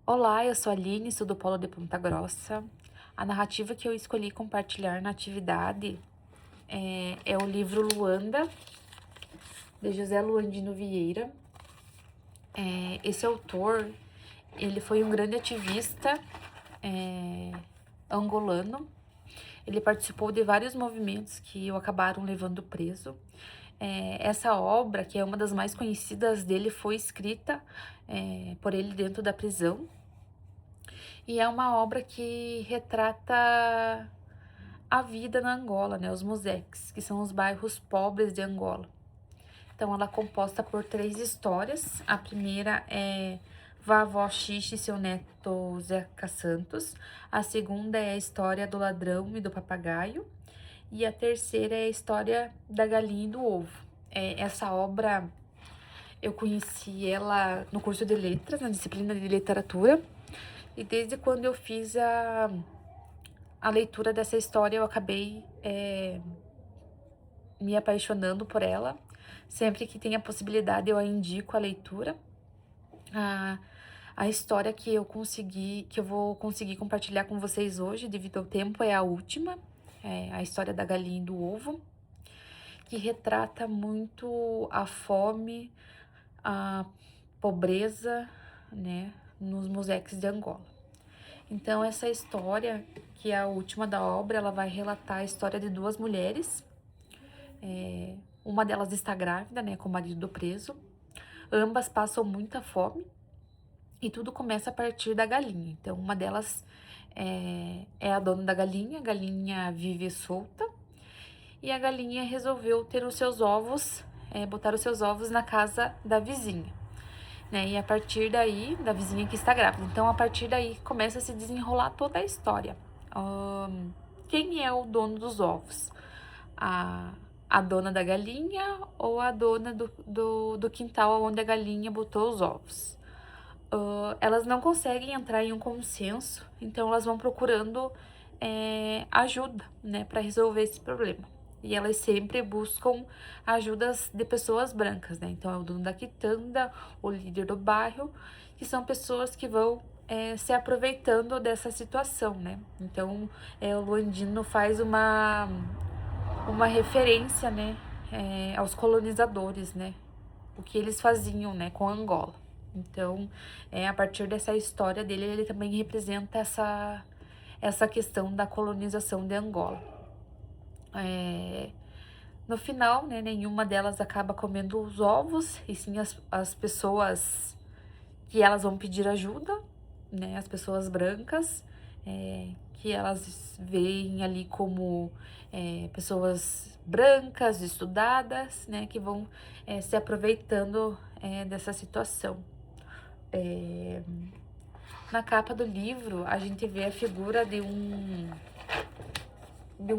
Olá, eu sou a Aline, sou do Polo de Ponta Grossa. A narrativa que eu escolhi compartilhar na atividade é o livro Luanda, de José Luandino Vieira. Esse autor, ele foi um grande ativista angolano. Ele participou de vários movimentos que o acabaram levando preso. Essa obra, que é uma das mais conhecidas dele, foi escrita por ele dentro da prisão. E é uma obra que retrata a vida na Angola, né? Os museques, que são os bairros pobres de Angola. Então, ela é composta por 3 histórias. A primeira é Vavó Xixi e seu neto Zeca Santos. A segunda é a história do ladrão e do papagaio. E a terceira é a história da galinha e do ovo. Essa obra, eu conheci ela no curso de letras, na disciplina de literatura. E desde quando eu fiz a leitura dessa história, eu acabei me apaixonando por ela. Sempre que tem a possibilidade, eu a indico a leitura. A história que eu vou conseguir compartilhar com vocês hoje, devido ao tempo, é a última. É a história da galinha e do ovo, que retrata muito a fome, a pobreza, né, nos museques de Angola. Então, essa história, que é a última da obra, ela vai relatar a história de 2 mulheres. Uma delas está grávida, né, com o marido preso. Ambas passam muita fome e tudo começa a partir da galinha. Então, uma delas é a dona da galinha, a galinha vive solta e a galinha resolveu ter os seus ovos, botar os seus ovos na casa da vizinha. Né? E a partir daí, da vizinha que está grávida. Então, a partir daí, começa a se desenrolar toda a história. Quem é o dono dos ovos? A dona da galinha ou a dona do quintal onde a galinha botou os ovos? Elas não conseguem entrar em um consenso, então elas vão procurando ajuda, né, para resolver esse problema. E elas sempre buscam ajudas de pessoas brancas, né? Então é o dono da quitanda, o líder do bairro, que são pessoas que vão se aproveitando dessa situação, né? Então o Luandino faz uma referência, né, aos colonizadores, né? O que eles faziam, né, com Angola. Então, a partir dessa história dele, ele também representa essa questão da colonização de Angola. No final, né, nenhuma delas acaba comendo os ovos, e sim as pessoas que elas vão pedir ajuda, né, as pessoas brancas, que elas veem ali como pessoas brancas, estudadas, né, que vão se aproveitando dessa situação. Na capa do livro, a gente vê a figura de um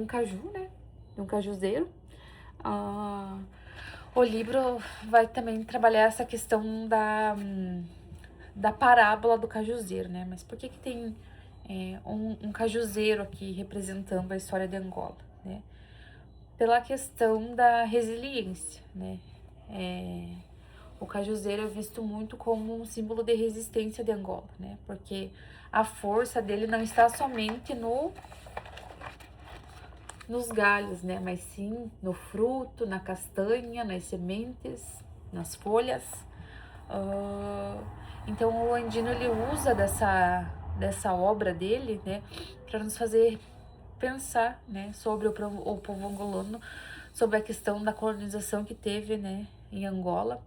caju, né? De um cajuzeiro. O livro vai também trabalhar essa questão da parábola do cajuzeiro, né? Mas por que tem um cajuzeiro aqui representando a história de Angola, né? Pela questão da resiliência, né? O cajuzeiro é visto muito como um símbolo de resistência de Angola, né? Porque a força dele não está somente nos galhos, né? Mas sim no fruto, na castanha, nas sementes, nas folhas. Então o Andino, ele usa dessa obra dele, né, para nos fazer pensar, né, sobre o povo angolano, sobre a questão da colonização que teve, né, em Angola,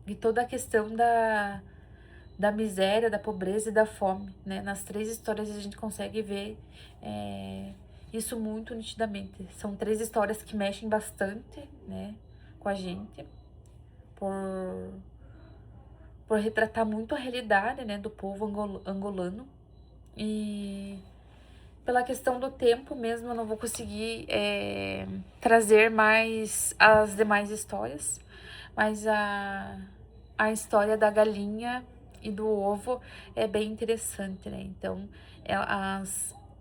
e toda a questão da miséria, da pobreza e da fome, né? Nas 3 histórias a gente consegue ver isso muito nitidamente. São 3 histórias que mexem bastante, né, com a gente, por retratar muito a realidade, né, do povo angolano. E pela questão do tempo mesmo, eu não vou conseguir trazer mais as demais histórias, mas a história da galinha e do ovo é bem interessante, né? Então,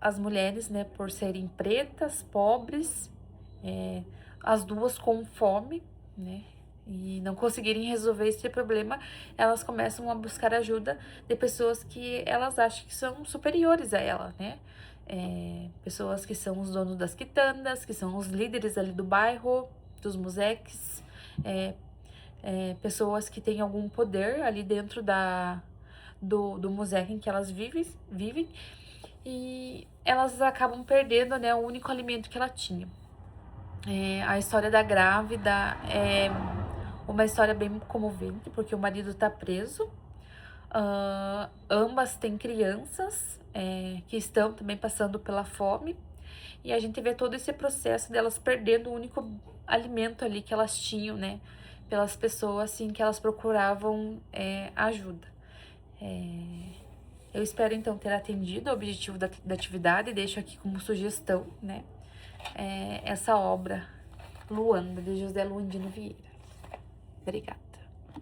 as mulheres, né, por serem pretas, pobres, as duas com fome, né? e não conseguirem resolver esse problema, elas começam a buscar ajuda de pessoas que elas acham que são superiores a ela, né? Pessoas que são os donos das quitandas, que são os líderes ali do bairro, dos museques, pessoas que têm algum poder ali dentro do museque em que elas vivem, e elas acabam perdendo, né, o único alimento que ela tinha. A história da grávida é uma história bem comovente, porque o marido tá preso. Ambas têm crianças que estão também passando pela fome. E a gente vê todo esse processo delas perdendo o único alimento ali que elas tinham, né? Pelas pessoas, assim, que elas procuravam ajuda. Eu espero, então, ter atendido o objetivo da atividade e deixo aqui como sugestão, né? Essa obra, Luanda, de José Luandino Vieira. Obrigada.